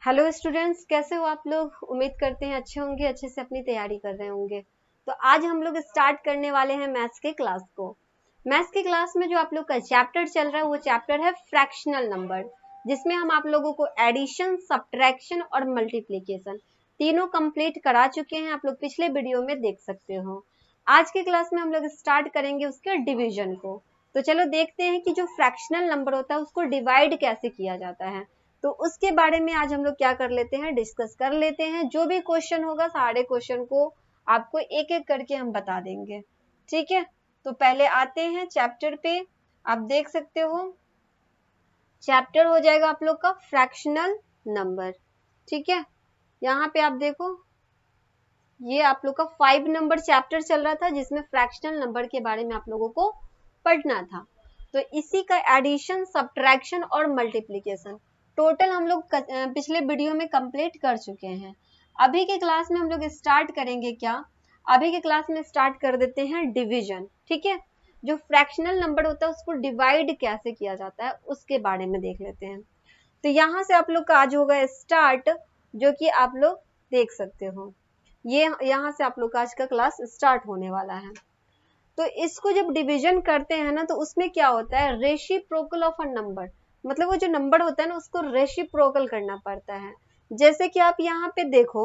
Hello students, कैसे हो आप लोग। उम्मीद करते हैं अच्छे होंगे, अच्छे से अपनी तैयारी कर रहे होंगे। तो आज हम लोग स्टार्ट करने वाले हैं मैथ्स के क्लास को। मैथ्स की क्लास में जो आप लोग का चैप्टर चल रहा है वो चैप्टर है फ्रैक्शनल नंबर, जिसमें हम आप लोगों को एडिशन, सब्ट्रैक्शन और मल्टीप्लीकेशन तीनों कंप्लीट करा चुके हैं। आप लोग पिछले वीडियो में देख सकते हो। आज की क्लास में हम लोग स्टार्ट करेंगे उसके डिवीजन को। तो चलो देखते हैं कि जो फ्रैक्शनल नंबर होता है उसको डिवाइड कैसे किया जाता है। तो उसके बारे में आज हम लोग क्या कर लेते हैं, डिस्कस कर लेते हैं। जो भी क्वेश्चन होगा सारे क्वेश्चन को आपको एक एक करके हम बता देंगे, ठीक है। तो पहले आते हैं चैप्टर पे। आप देख सकते हो चैप्टर हो जाएगा आप लोग का फ्रैक्शनल नंबर, ठीक है। यहाँ पे आप देखो, ये आप लोग का 5 नंबर चैप्टर चल रहा था जिसमें फ्रैक्शनल नंबर के बारे में आप लोगों को पढ़ना था। तो इसी का एडिशन, सब्ट्रैक्शन और मल्टीप्लीकेशन टोटल हम लोग पिछले वीडियो में कंप्लीट कर चुके हैं। अभी के क्लास में हम लोग स्टार्ट करेंगे क्या, अभी के क्लास में स्टार्ट कर देते हैं डिवीजन, ठीक है। जो फ्रैक्शनल नंबर होता है उसको डिवाइड कैसे किया जाता है उसके बारे में देख लेते हैं। तो यहाँ से आप लोग का आज होगा स्टार्ट, जो कि आप लोग देख सकते हो। ये यहाँ से आप लोग का आज का क्लास स्टार्ट होने वाला है। तो इसको जब डिवीजन करते हैं ना, तो उसमें क्या होता है, रेसिप्रोकल ऑफ अ नंबर, मतलब वो जो नंबर होता है ना उसको रेसिप्रोकल करना पड़ता है। जैसे कि आप यहाँ पे देखो,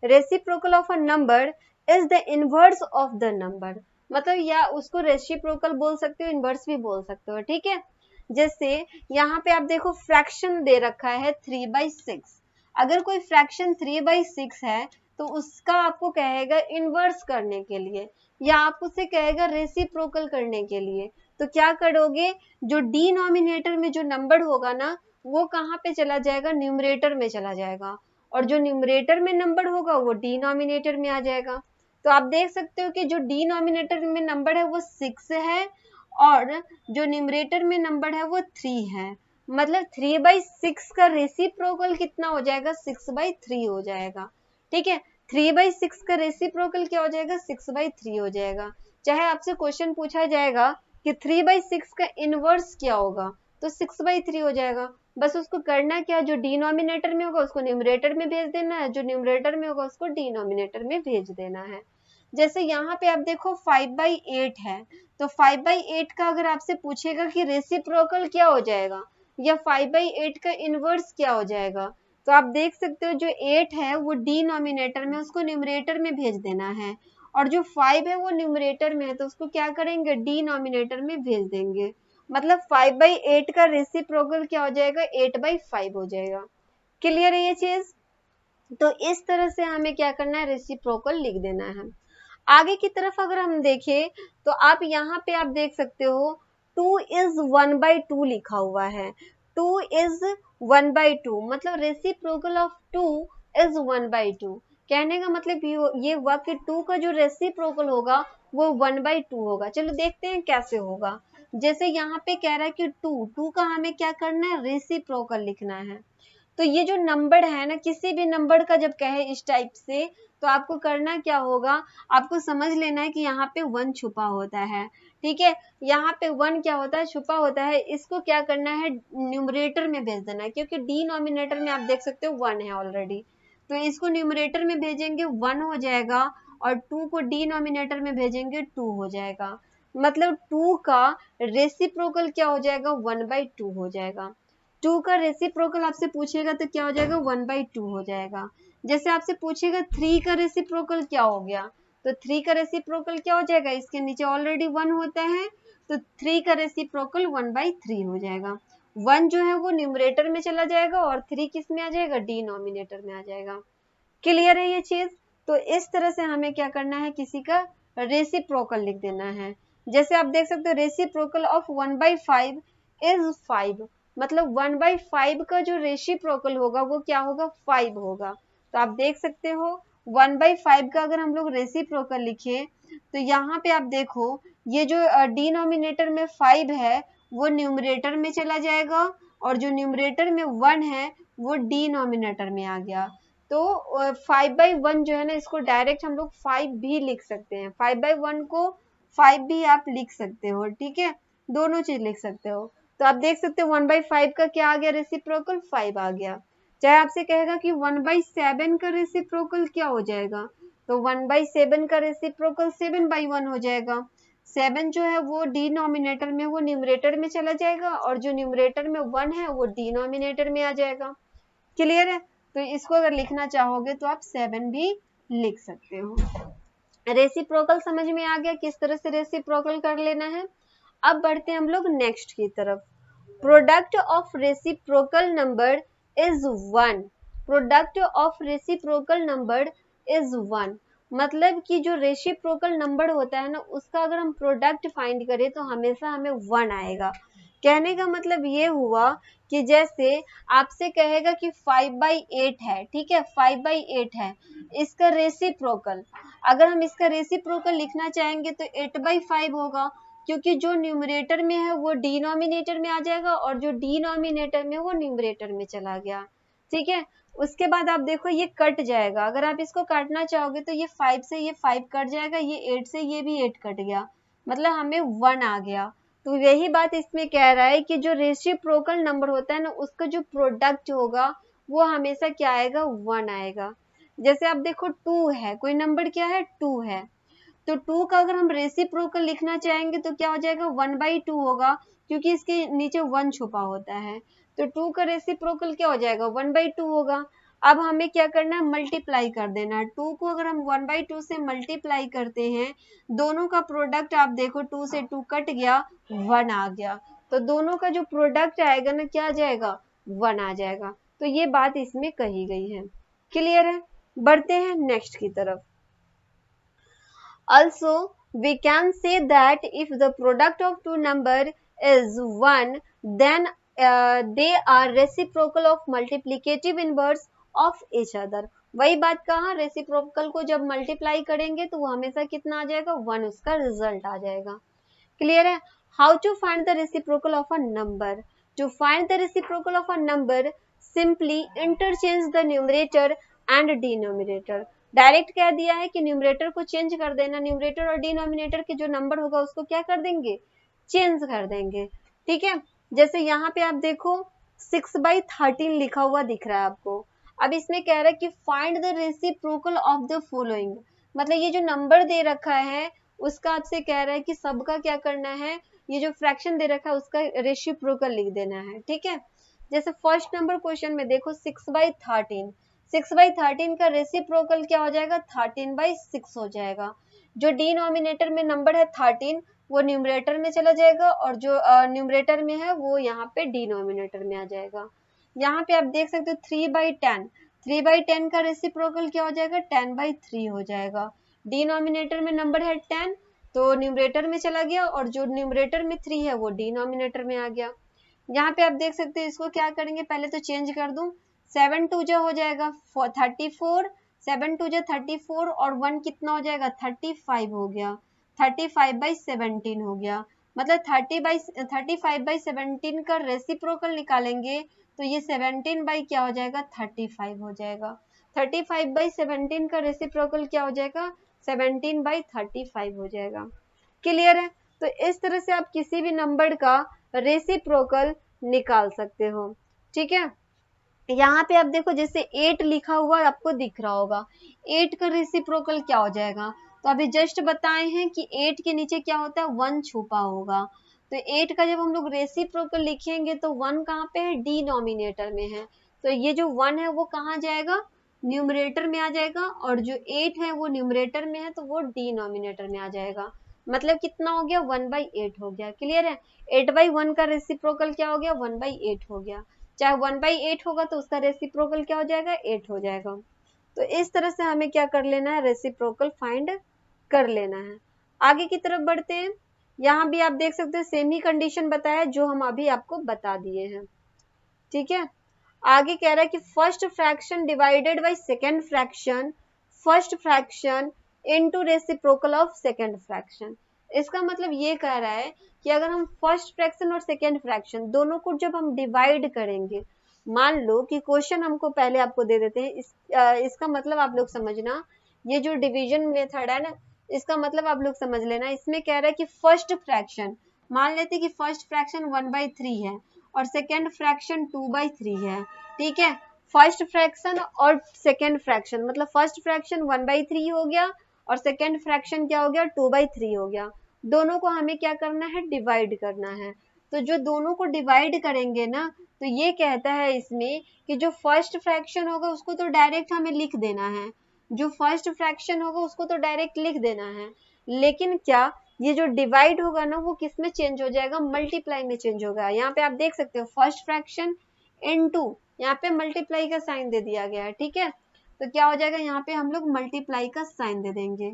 reciprocal of a number is the inverse of the number, मतलब या उसको रेसिप्रोकल बोल सकते हो, इनवर्स भी बोल सकते हो, ठीक है। जैसे यहाँ पे आप देखो फ्रैक्शन दे रखा है 3/6। अगर कोई फ्रैक्शन 3/6 है तो उसका आपको कहेगा इनवर्स करने के लिए, या आप उसे कहेगा रेसिप्रोकल करने के लिए। तो क्या करोगे, जो डिनोमिनेटर में जो नंबर होगा ना वो कहाँ पे चला जाएगा, न्यूमरेटर में चला जाएगा, और जो न्यूमरेटर में नंबर होगा वो डिनोमिनेटर में आ जाएगा। तो आप देख सकते हो कि जो डिनोमिनेटर में नंबर है वो 6 है, और जो न्यूमरेटर में नंबर है वो 3 है। मतलब 3/6 का रेसिप्रोकल कितना हो जाएगा, 6/3 हो जाएगा, ठीक है। 3/6 का रेसिप्रोकल क्या हो जाएगा, 6/3 हो जाएगा। चाहे आपसे क्वेश्चन पूछा जाएगा कि 3/6 का इनवर्स क्या होगा, तो 6/3 हो जाएगा। बस उसको करना क्या, जो डिनोमिनेटर में होगा उसको न्यूमरेटर में भेज देना है, जो न्यूमरेटर में होगा उसको डिनोमिनेटर में भेज देना है। जैसे यहाँ पे आप देखो 5/8 है, तो 5/8 का अगर आपसे पूछेगा कि रेसिप्रोकल क्या हो जाएगा, या 5/8 का इनवर्स क्या हो जाएगा, तो आप देख सकते हो जो 8 है वो डिनोमिनेटर में, उसको न्यूमरेटर में भेज देना है, और जो 5 है वो न्यूमरेटर में है तो उसको क्या करेंगे, डिनोमिनेटर में भेज देंगे। मतलब 5/8 का रेसिप्रोकल क्या हो जाएगा, 8/5 हो जाएगा। क्लियर है ये चीज। तो इस तरह से हमें क्या करना है, रेसिप्रोकल लिख देना है। आगे की तरफ अगर हम देखें तो आप यहाँ पे आप देख सकते हो 2 is 1/2 लिखा हुआ है। 2 is 1/2 मतलब रेसिप्रोकल ऑफ 2 is 1/2। कहने का मतलब ये हुआ कि 2 का जो रेसिप्रोकल होगा वो 1/2 होगा। चलो देखते हैं कैसे होगा। जैसे यहाँ पे कह रहा है कि 2 का हमें क्या करना है, रेसिप्रोकल लिखना है। तो ये जो नंबर है ना, किसी भी नंबर का जब कहे इस टाइप से, तो आपको करना क्या होगा, आपको समझ लेना है कि यहाँ पे 1 छुपा होता है, ठीक है। यहाँ पे 1 क्या होता है, छुपा होता है। इसको क्या करना है, न्यूमरेटर में भेज देना है, क्योंकि डिनोमिनेटर में आप देख सकते हो 1 है ऑलरेडी। तो इसको न्यूमरेटर में भेजेंगे 1 हो जाएगा, और 2 को डिनोमिनेटर में भेजेंगे 2 हो जाएगा। मतलब 2 का रेसिप्रोकल क्या हो जाएगा, 1/2 हो जाएगा। 2 का रेसिप्रोकल आपसे पूछेगा तो क्या हो जाएगा, 1/2 हो जाएगा। जैसे आपसे पूछेगा 3 का रेसिप्रोकल क्या हो गया, तो 3 का रेसिप्रोकल क्या हो जाएगा, इसके नीचे ऑलरेडी 1 होता है, तो 3 का रेसिप्रोकल 1/3 हो जाएगा। 1 जो है वो न्यूमरेटर में चला जाएगा, और 3 किस में आ जाएगा, डिनोमिनेटर में आ जाएगा। क्लियर है ये चीज। तो इस तरह से हमें क्या करना है, किसी का रेसिप्रोकल लिख देना है। जैसे आप देख सकते हो रेसिप्रोकल ऑफ 1/5 इज 5, मतलब 1/5 का जो रेसिप्रोकल होगा वो क्या होगा, 5 होगा। तो आप देख सकते हो 1/5 का अगर हम लोग रेसिप्रोकल लिखे, तो यहाँ पे आप देखो ये जो डिनोमिनेटर में 5 है वो न्यूमरेटर में चला जाएगा, और जो न्यूमरेटर में 1 है वो डिनोमिनेटर में आ गया। तो 5/1 जो है ना, इसको डायरेक्ट हम लोग 5 भी लिख सकते हैं। 5/1 को 5 भी आप लिख सकते हो, ठीक है, दोनों चीज लिख सकते हो। तो आप देख सकते हो 1/5 का क्या आ गया, रेसिप्रोकल 5 आ गया। चाहे आपसे कहेगा कि 1/7 का रेसिप्रोकल क्या हो जाएगा, तो 1/7 का रेसिप्रोकल 7/1 हो जाएगा। 7 जो है वो डिनोमिनेटर में, वो न्यूमरेटर में चला जाएगा, और जो न्यूमरेटर में 1 है वो डिनोमिनेटर में आ जाएगा। क्लियर है? तो इसको अगर लिखना चाहोगे तो आप 7 भी लिख सकते हो। रेसिप्रोकल समझ में आ गया किस तरह से रेसिप्रोकल कर लेना है। अब बढ़ते हैं हम लोग नेक्स्ट की तरफ। Product of reciprocal number is 1। Product of reciprocal number is 1, मतलब कि जो रेसिप्रोकल नंबर होता है ना, उसका अगर हम प्रोडक्ट फाइंड करें तो हमेशा हमें 1 आएगा। कहने का मतलब ये हुआ कि जैसे आपसे कहेगा कि 5/8 है, ठीक है, 5/8 है, इसका रेसिप्रोकल, अगर हम इसका रेसिप्रोकल लिखना चाहेंगे तो 8/5 होगा, क्योंकि जो न्यूमरेटर में है वो डिनोमिनेटर में आ जाएगा, और जो डिनोमिनेटर में वो न्यूमरेटर में चला गया। ठीक है, उसके बाद आप देखो ये कट जाएगा, अगर आप इसको काटना चाहोगे तो ये 5 से ये 5 कट जाएगा, ये 8 से ये भी 8 कट गया, मतलब हमें 1 आ गया। तो यही बात इसमें कह रहा है कि जो रेसिप्रोकल नंबर होता है ना, उसका जो प्रोडक्ट होगा वो हमेशा क्या आएगा, 1 आएगा। जैसे आप देखो 2 है, कोई नंबर क्या है, 2 है, तो 2 का अगर हम रेसिप्रोकल लिखना चाहेंगे तो क्या हो जाएगा, 1/2 होगा, क्योंकि इसके नीचे 1 छुपा होता है, तो 2 का रेसिप्रोकल क्या हो जाएगा, 1/2 होगा। अब हमें क्या करना है, मल्टीप्लाई कर देना है। 2 को अगर हम 1/2 से मल्टीप्लाई करते हैं, दोनों का प्रोडक्ट आप देखो, 2 से 2 कट गया, 1 आ गया, तो दोनों का जो प्रोडक्ट आएगा ना, क्या आ जाएगा, 1 आ जाएगा। तो ये बात इसमें कही गई है। क्लियर है? बढ़ते हैं नेक्स्ट की तरफ। Also, we can say that if the product of two number is 1, then they are reciprocal of multiplicative inverse of each other. वही बात कहा, रेसिप्रोकल को जब मल्टीप्लाई करेंगे तो वो हमेशा कितना आ जाएगा, 1 उसका रिजल्ट आ जाएगा। क्लियर है? How to find the reciprocal of a number? To find the reciprocal of a number, simply interchange the numerator and denominator. Direct कह दिया है कि न्यूमरेटर को चेंज कर देना, न्यूमरेटर और डिनोमिनेटर के जो नंबर होगा उसको क्या कर देंगे, चेंज कर देंगे। ठीक है, जैसे यहाँ पे आप देखो 6/13 लिखा हुआ दिख रहा है आपको। अब इसमें कह रहा है कि find the reciprocal of the following, मतलब ये जो नंबर दे रखा है उसका आपसे कह रहा है कि सबका क्या करना है, ये जो फ्रैक्शन दे रखा है उसका रेसिप्रोकल लिख देना है। ठीक है, जैसे फर्स्ट नंबर क्वेश्चन में देखो 6/13, 6/13 का रेसिप्रोकल क्या हो जाएगा, 13/6 हो जाएगा। जो डिनोमिनेटर में नंबर है 13 वो न्यूमरेटर में चला जाएगा, और जो न्यूमरेटर में है वो यहाँ पे डिनोमिनेटर में आ जाएगा। यहाँ पे आप देख सकते हो 3/10, 3/10 का रेसिप्रोकल क्या हो जाएगा, 10/3 हो जाएगा। डिनोमिनेटर में नंबर है 10 तो न्यूमरेटर में चला गया, और जो न्यूमरेटर में 3 है वो डिनोमिनेटर में आ गया। यहाँ पे आप देख सकते हो, इसको क्या करेंगे, पहले तो चेंज कर दूं, 7 2 हो जाएगा 34, 7 2 34, और 1 कितना हो जाएगा, 35 हो गया, 35/17 हो गया। मतलब 35/17 का रेसिप्रोकल निकालेंगे तो ये 17 बाई क्या हो जाएगा, 35 हो जाएगा। 35/17 का रेसिप्रोकल क्या हो जाएगा, 17/35 हो जाएगा। क्लियर है? तो इस तरह से आप किसी भी नंबर का रेसिप्रोकल निकाल सकते हो। ठीक है, यहाँ पे आप देखो जैसे 8 लिखा हुआ आपको दिख रहा होगा, 8 का रेसिप्रोकल क्या हो जाएगा, तो अभी जस्ट बताए हैं कि 8 के नीचे क्या होता है, 1 छुपा होगा। तो 8 का जब हम लोग रेसिप्रोकल लिखेंगे तो 1 कहाँ पे है, डिनोमिनेटर में है, तो ये जो 1 है वो कहाँ जाएगा, न्यूमरेटर में आ जाएगा, और जो 8 है वो न्यूमरेटर में है तो वो डिनोमिनेटर में आ जाएगा। मतलब कितना हो गया, 1/8 हो गया। क्लियर है? 8/1 का रेसिप्रोकल क्या हो गया, 1/8 हो गया। चाहे 1/8 होगा तो उसका रेसिप्रोकल क्या हो जाएगा, 8 हो जाएगा। तो इस तरह से हमें क्या कर लेना है, रेसिप्रोकल फाइंड कर लेना है। आगे की तरफ बढ़ते हैं। यहाँ भी आप देख सकते हैं सेम ही कंडीशन बताया जो हम अभी आपको बता दिए हैं। ठीक है, आगे कह रहा है कि first fraction divided by second fraction, first fraction into reciprocal of second fraction. इसका मतलब ये कह रहा है कि अगर हम फर्स्ट फ्रैक्शन और सेकेंड फ्रैक्शन दोनों को जब हम डिवाइड करेंगे, मान लो कि क्वेश्चन हमको पहले आपको दे देते हैं, इसका मतलब आप लोग समझना, ये जो डिवीजन मेथड है ना, इसका मतलब आप लोग समझ लेना। इसमें कह रहा है कि फर्स्ट फ्रैक्शन, मान लेते कि फर्स्ट फ्रैक्शन 1/3 है और सेकेंड फ्रैक्शन 2/3 है। ठीक है, फर्स्ट फ्रैक्शन और सेकेंड फ्रैक्शन, मतलब फर्स्ट फ्रैक्शन 1/3 हो गया और सेकेंड फ्रैक्शन क्या हो गया 2/3 हो गया। दोनों को हमें क्या करना है, डिवाइड करना है। तो जो दोनों को डिवाइड करेंगे ना, तो ये कहता है इसमें कि जो फर्स्ट फ्रैक्शन होगा उसको तो डायरेक्ट हमें लिख देना है, जो फर्स्ट फ्रैक्शन होगा उसको तो डायरेक्ट लिख देना है, लेकिन क्या ये जो डिवाइड होगा ना वो किस में चेंज हो जाएगा, मल्टीप्लाई में चेंज होगा। यहाँ पे आप देख सकते हो फर्स्ट फ्रैक्शन इनटू, यहाँ पे मल्टीप्लाई का साइन दे दिया गया है, ठीक है। तो क्या हो जाएगा, यहाँ पे हम लोग मल्टीप्लाई का साइन दे देंगे।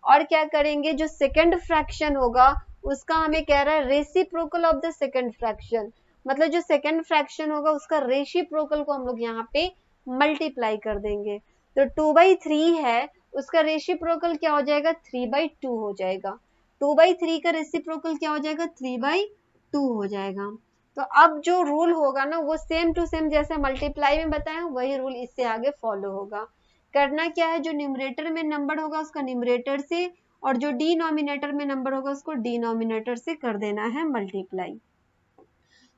और क्या करेंगे, जो सेकंड फ्रैक्शन होगा उसका हमें कह रहा है reciprocal of the second fraction, मतलब जो सेकंड फ्रैक्शन होगा उसका रेसिप्रोकल को हम लोग यहाँ पे मल्टीप्लाई कर देंगे। तो 2/3 है, उसका रेसिप्रोकल क्या हो जाएगा 3/2 हो जाएगा। 2/3 का रेसिप्रोकल क्या हो जाएगा 3/2 हो जाएगा। तो अब जो रूल होगा ना वो सेम टू सेम जैसे मल्टीप्लाई में बताया वही रूल इससे आगे फॉलो होगा। करना क्या है, जो न्यूमरेटर में नंबर होगा उसका न्यूमरेटर से और जो डिनोमिनेटर में नंबर होगा उसको डिनोमिनेटर से कर देना है मल्टीप्लाई।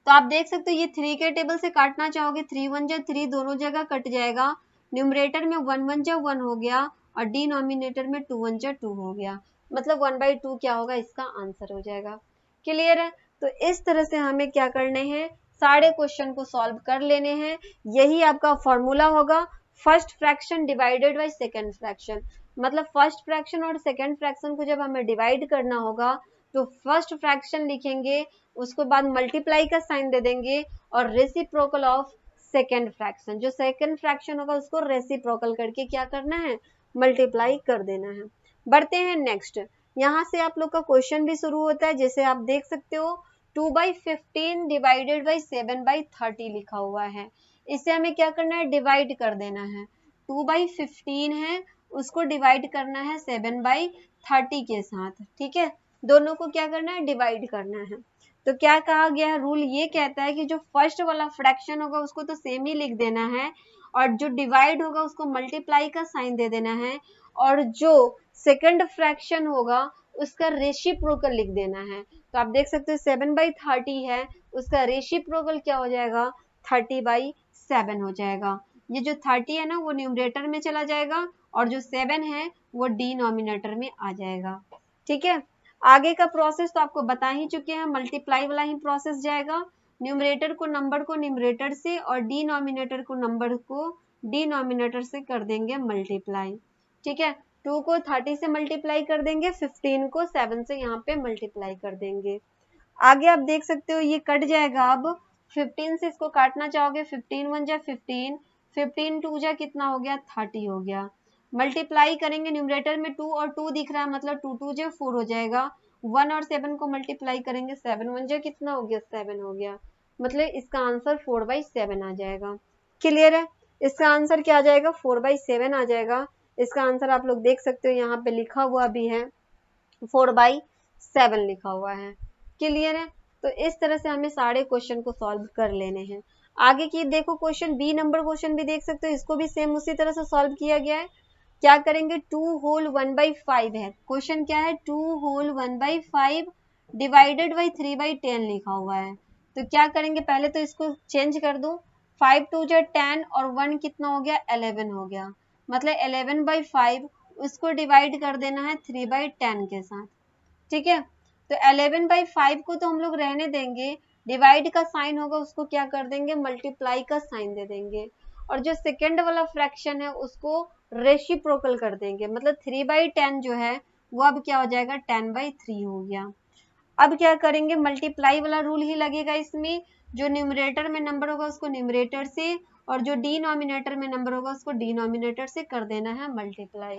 तो आप देख सकते हो ये 3 के टेबल से काटना चाहोगे, 3 1 जा 3 दोनों जगह कट जाएगा, न्यूमरेटर में 1 1 जा 1 हो गया और डिनोमिनेटर में 2 1 जा 2 हो गया, मतलब 1/2 क्या होगा इसका आंसर हो जाएगा। क्लियर है। तो इस तरह से हमें क्या करने हैं, सारे क्वेश्चन को सॉल्व कर लेने हैं। यही आपका फॉर्मूला होगा, first fraction divided by second fraction, मतलब फर्स्ट फ्रैक्शन और सेकंड फ्रैक्शन को जब हमें डिवाइड करना होगा तो फर्स्ट फ्रैक्शन लिखेंगे, उसके बाद मल्टीप्लाई का साइन दे देंगे और रेसिप्रोकल ऑफ सेकेंड फ्रैक्शन, जो सेकेंड फ्रैक्शन होगा उसको रेसिप्रोकल करके क्या करना है, मल्टीप्लाई कर देना है। बढ़ते हैं नेक्स्ट, यहाँ से आप लोग का क्वेश्चन भी शुरू होता है, जैसे आप देख सकते हो 2/15 डिवाइडेड बाई 7/30 लिखा हुआ है, इससे हमें क्या करना है, डिवाइड कर देना है। 2/15 है उसको डिवाइड करना है 7/30 के साथ, ठीक है, दोनों को क्या करना है, डिवाइड करना है। तो क्या कहा गया है, रूल ये कहता है कि जो फर्स्ट वाला फ्रैक्शन होगा उसको तो सेम ही लिख देना है और जो डिवाइड होगा उसको मल्टीप्लाई का साइन दे देना है और जो सेकंड फ्रैक्शन होगा उसका रेसिप्रोकल लिख देना है। तो आप देख सकते हो 7/30 है, उसका रेसिप्रोकल क्या हो जाएगा 30/7 हो जाएगा। ये जो 30 है ना वो न्यूमरेटर में चला जाएगा और जो 7 है वो डिनोमिनेटर में आ जाएगा, ठीक है। आगे का प्रोसेस तो आपको बता ही चुके हैं, मल्टीप्लाई वाला ही प्रोसेस जाएगा, न्यूमरेटर को नंबर को न्यूमरेटर से और डिनोमिनेटर को नंबर को डिनोमिनेटर से कर देंगे मल्टीप्लाई, ठीक है। 2 को 30 से मल्टीप्लाई कर देंगे, 15 को 7 से यहाँ पे मल्टीप्लाई कर देंगे। आगे आप देख सकते हो ये कट जाएगा, अब 15 से इसको काटना चाहोगे, 15 1 जा 15, 15 2 जा कितना हो गया 30 हो गया, मल्टीप्लाई करेंगे न्यूमरेटर में 2 और 2 दिख रहा है मतलब 2 2 जा 4 हो जाएगा, 1 और 7 को मल्टीप्लाई करेंगे 7 1 जा कितना हो गया 7 हो गया, मतलब इसका आंसर 4/7 आ जाएगा। क्लियर है, इसका आंसर क्या आ जाएगा 4/7 आ जाएगा। इसका आंसर आप लोग देख सकते हो यहाँ पे लिखा हुआ भी है 4/7 लिखा हुआ है। क्लियर है। तो इस तरह से हमें सारे क्वेश्चन को सॉल्व कर लेने हैं। आगे की देखो क्वेश्चन बी नंबर क्वेश्चन भी देख सकते हो, इसको भी सेम उसी तरह से सॉल्व किया गया है। क्या करेंगे 2 होल 1/5 है, क्वेश्चन क्या है 2 होल 1/5 डिवाइडेड बाई 3/10 लिखा हुआ है। तो क्या करेंगे, पहले तो इसको चेंज कर दो, 5 2 जा 10 और 1 कितना हो गया 11 हो गया, मतलब 11/5 उसको डिवाइड कर देना है 3/10 के साथ, ठीक है। तो 11/5 को तो हम लोग रहने देंगे, डिवाइड का साइन होगा उसको क्या कर देंगे मल्टीप्लाई का साइन दे देंगे और जो सेकेंड वाला फ्रैक्शन है उसको रेसिप्रोकल कर देंगे, मतलब 3/10 जो है वो अब क्या हो जाएगा 10/3 हो गया। अब क्या करेंगे, मल्टीप्लाई वाला रूल ही लगेगा इसमें, जो न्यूमरेटर में नंबर होगा उसको न्यूमरेटर से और जो डिनोमिनेटर में नंबर होगा उसको डिनोमिनेटर से कर देना है मल्टीप्लाई,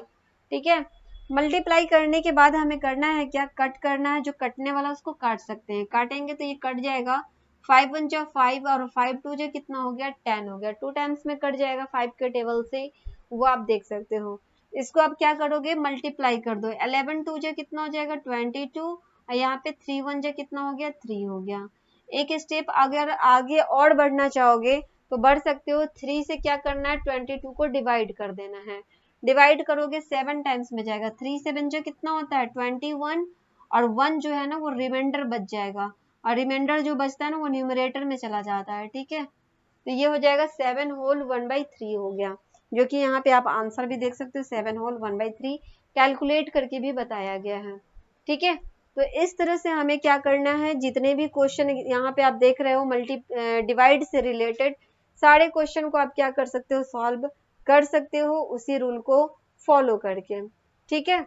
ठीक है। मल्टीप्लाई करने के बाद हमें करना है क्या, कट करना है, जो कटने वाला उसको काट सकते हैं, काटेंगे तो ये कट जाएगा, 5 1 जा 5 और 5 2 जा कितना हो गया 10 हो गया, 2 टाइम्स में कट जाएगा 5 के टेबल से, वो आप देख सकते हो। इसको आप क्या करोगे मल्टीप्लाई कर दो, 11 2 जा कितना हो जाएगा 22 और यहाँ पे 3 1 जा कितना हो गया 3 हो गया। एक स्टेप अगर आगे और बढ़ना चाहोगे तो बढ़ सकते हो, 3 से क्या करना है 22 को डिवाइड कर देना है, डिवाइड करोगे 7 टाइम्स में जाएगा, 3 7 जो कितना होता है 21 और 1 जो है ना वो रिमाइंडर बच जाएगा और रिमाइंडर जो बचता है ना वो न्यूमरेटर में चला जाता है, ठीक है। तो ये हो जाएगा 7 होल 1/3 हो गया, जो कि यहाँ पे आप आंसर भी देख सकते हो 7 होल 1/3 कैलकुलेट करके भी बताया गया है। ठीक है, तो इस तरह से हमें क्या करना है, जितने भी क्वेश्चन यहाँ पे आप देख रहे हो डिवाइड से रिलेटेड सारे क्वेश्चन को आप क्या कर सकते हो, सॉल्व कर सकते हो उसी रूल को फॉलो करके। ठीक है,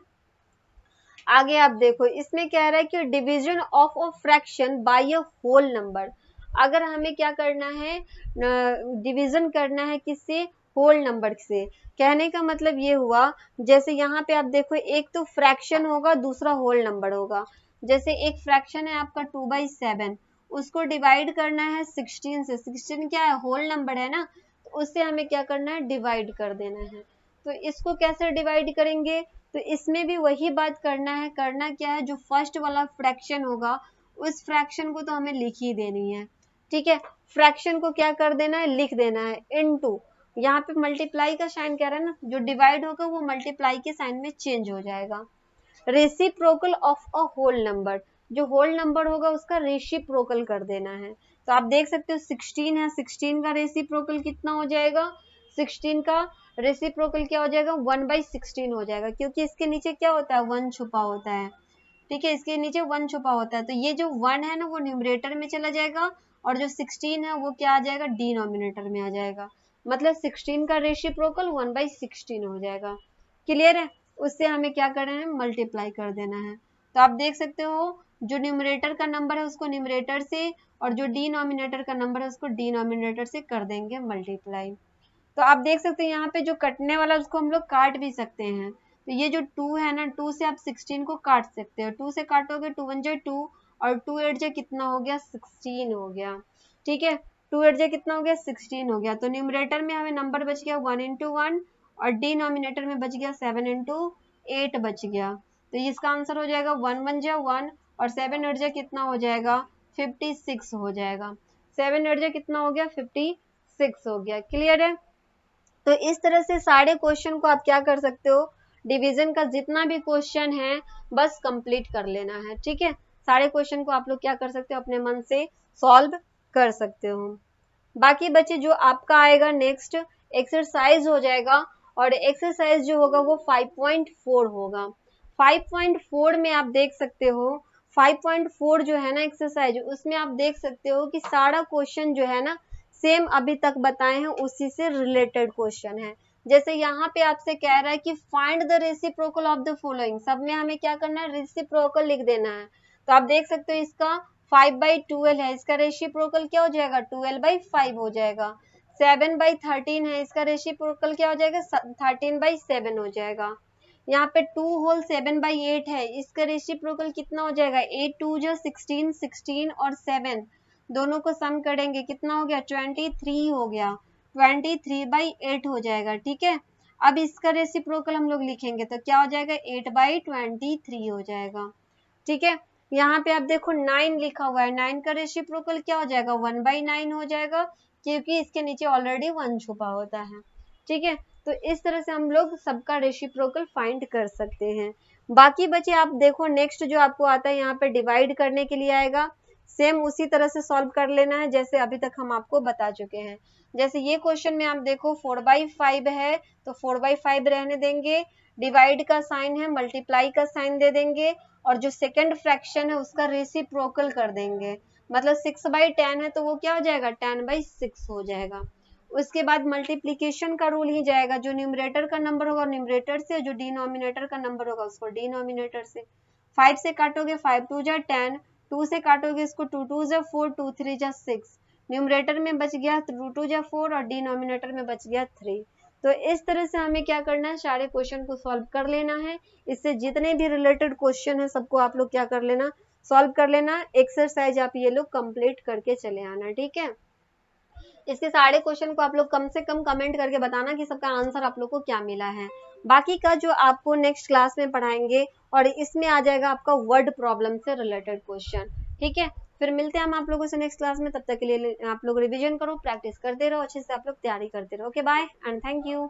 आगे आप देखो, इसमें कह रहा है कि division of a fraction by a whole number. अगर हमें क्या करना है, डिवीजन करना है किससे, होल नंबर से। कहने का मतलब ये हुआ, जैसे यहाँ पे आप देखो एक तो फ्रैक्शन होगा, दूसरा होल नंबर होगा। जैसे एक फ्रैक्शन है आपका 2/7, उसको डिवाइड करना है 16 से। 16 क्या है, होल नंबर है ना, तो उससे हमें क्या करना है, डिवाइड कर देना है। तो इसको कैसे डिवाइड करेंगे, तो इसमें भी वही बात करना है। करना क्या है, जो फर्स्ट वाला फ्रैक्शन होगा उस फ्रैक्शन को तो हमें लिख ही देनी है। ठीक है, फ्रैक्शन को क्या कर देना है, लिख देना है इनटू, यहाँ पे मल्टीप्लाई का साइन कह रहा है ना, जो डिवाइड होगा वो मल्टीप्लाई के साइन में चेंज हो जाएगा। Reciprocal of a whole number, जो होल नंबर होगा उसका रेसिप्रोकल कर देना है। तो आप देख सकते हो 16 है, 16 का रेसिप्रोकल कितना हो जाएगा, 16 का रेसिप्रोकल क्या हो जाएगा, 1/16 हो जाएगा, क्योंकि इसके नीचे क्या होता है, 1 छुपा होता है। ठीक है, इसके नीचे 1 छुपा होता है, तो ये जो 1 है ना वो न्यूमरेटर में चला जाएगा, और जो 16 है वो क्या आ जाएगा, डिनोमिनेटर में आ जाएगा। मतलब 16 का रेसिप्रोकल 1/16 हो जाएगा। क्लियर है, उससे हमें क्या करना है, मल्टीप्लाई कर देना है। तो आप देख सकते हो जो न्यूमरेटर का नंबर है उसको न्यूमरेटर से, और जो डिनोमिनेटर का नंबर है उसको डिनोमिनेटर से कर देंगे मल्टीप्लाई। तो आप देख सकते हैं यहाँ पे जो कटने वाला उसको हम लोग काट भी सकते हैं। तो ये जो 2 है ना, 2 से आप 16 को काट सकते हो। 2 से काटोगे 2 1 जा 2, और 2 8 जा कितना हो गया, 16 हो गया। ठीक है, 2 8 जा कितना हो गया, 16 हो गया। तो न्यूमरेटर में हमें नंबर बच गया 1 × 1, और डिनोमिनेटर में बच गया 7 × 8 बच गया। तो इसका आंसर हो जाएगा 1 1 जा 1, और 7 8 जा कितना हो जाएगा, 56 हो जाएगा। 7 8 जा कितना हो गया, 56 हो गया। क्लियर है, तो इस तरह से सारे क्वेश्चन को आप क्या कर सकते हो, डिवीजन का जितना भी क्वेश्चन है बस कंप्लीट कर लेना है। ठीक है, सारे क्वेश्चन को आप लोग क्या कर सकते हो, अपने मन से सॉल्व कर सकते हो। बाकी बच्चे जो आपका आएगा नेक्स्ट एक्सरसाइज हो जाएगा, और एक्सरसाइज जो होगा वो 5.4 होगा। 5.4 में आप देख सकते हो, 5.4 जो है ना एक्सरसाइज, उसमें आप देख सकते हो कि सारा क्वेश्चन जो है ना सेम अभी तक बताए हैं उसी से रिलेटेड क्वेश्चन है। जैसे यहाँ पे आपसे कह रहा है कि find the reciprocal of the following, सब में हमें क्या करना है, रेसिप्रोकल लिख देना है। तो आप देख सकते हो इसका 5/12 है, इसका रेसिप्रोकल क्या हो जाएगा, 12/5 हो जाएगा। 7/13 है, इसका रेसिप्रोकल क्या हो जाएगा, 13/7 हो जाएगा। यहाँ पे 2 होल 7/8 है, इसका रेसिप्रोकल कितना हो जाएगा, 8 2 जा 16, 16 और 7 दोनों को सम करेंगे कितना हो गया, 23 हो गया। 23/8 हो जाएगा। ठीक है, अब इसका रेसिप्रोकल हम लोग लिखेंगे तो क्या हो जाएगा, 8/23 हो जाएगा। ठीक है, यहाँ पे आप देखो 9 लिखा हुआ है, 9 का रेसिप्रोकल क्या हो जाएगा, 1/9 हो जाएगा, क्योंकि इसके नीचे ऑलरेडी 1 छुपा होता है। ठीक है, तो इस तरह से हम लोग सबका रेसिप्रोकल फाइंड कर सकते हैं। बाकी बचे आप देखो नेक्स्ट जो आपको आता है यहाँ पे डिवाइड करने के लिए आएगा, सेम उसी तरह से सॉल्व कर लेना है जैसे अभी तक हम आपको बता चुके हैं। जैसे ये क्वेश्चन में आप देखो 4/5 है, तो 4/5 रहने देंगे, डिवाइड का साइन है, मल्टीप्लाई का साइन दे देंगे, और जो सेकंड फ्रैक्शन है उसका रेसिप्रोकल कर देंगे। मतलब 6/10 है तो वो क्या हो जाएगा, 10/6 हो जाएगा। उसके बाद मल्टीप्लीकेशन का रूल ही जाएगा, जो न्यूमरेटर का नंबर होगा न्यूमरेटर से, जो डिनोमिनेटर का नंबर होगा उसको डिनोमिनेटर से। 5 से काटोगे 5 2 जा 10, 2 से काटोगे इसको 2 2 जा 4, 2 3 जा 6, न्यूमरेटर में बच गया 2 2 जा 4, और डिनोमिनेटर में बच गया 3। तो इस तरह से हमें क्या करना है, सारे क्वेश्चन को सॉल्व कर लेना है। इससे जितने भी रिलेटेड क्वेश्चन है सबको आप लोग क्या कर लेना, सॉल्व कर लेना। एक्सरसाइज आप ये लोग कंप्लीट करके चले आना। ठीक है, इसके सारे क्वेश्चन को आप लोग कम से कम कमेंट करके बताना कि सबका आंसर आप लोग को क्या मिला है। बाकी का जो आपको नेक्स्ट क्लास में पढ़ाएंगे, और इसमें आ जाएगा आपका वर्ड प्रॉब्लम से रिलेटेड क्वेश्चन। ठीक है, फिर मिलते हैं हम आप लोगों से नेक्स्ट क्लास में। तब तक के लिए आप लोग रिवीजन करो, प्रैक्टिस करते रहो, अच्छे से आप लोग तैयारी करते रहो। Okay, bye and thank you.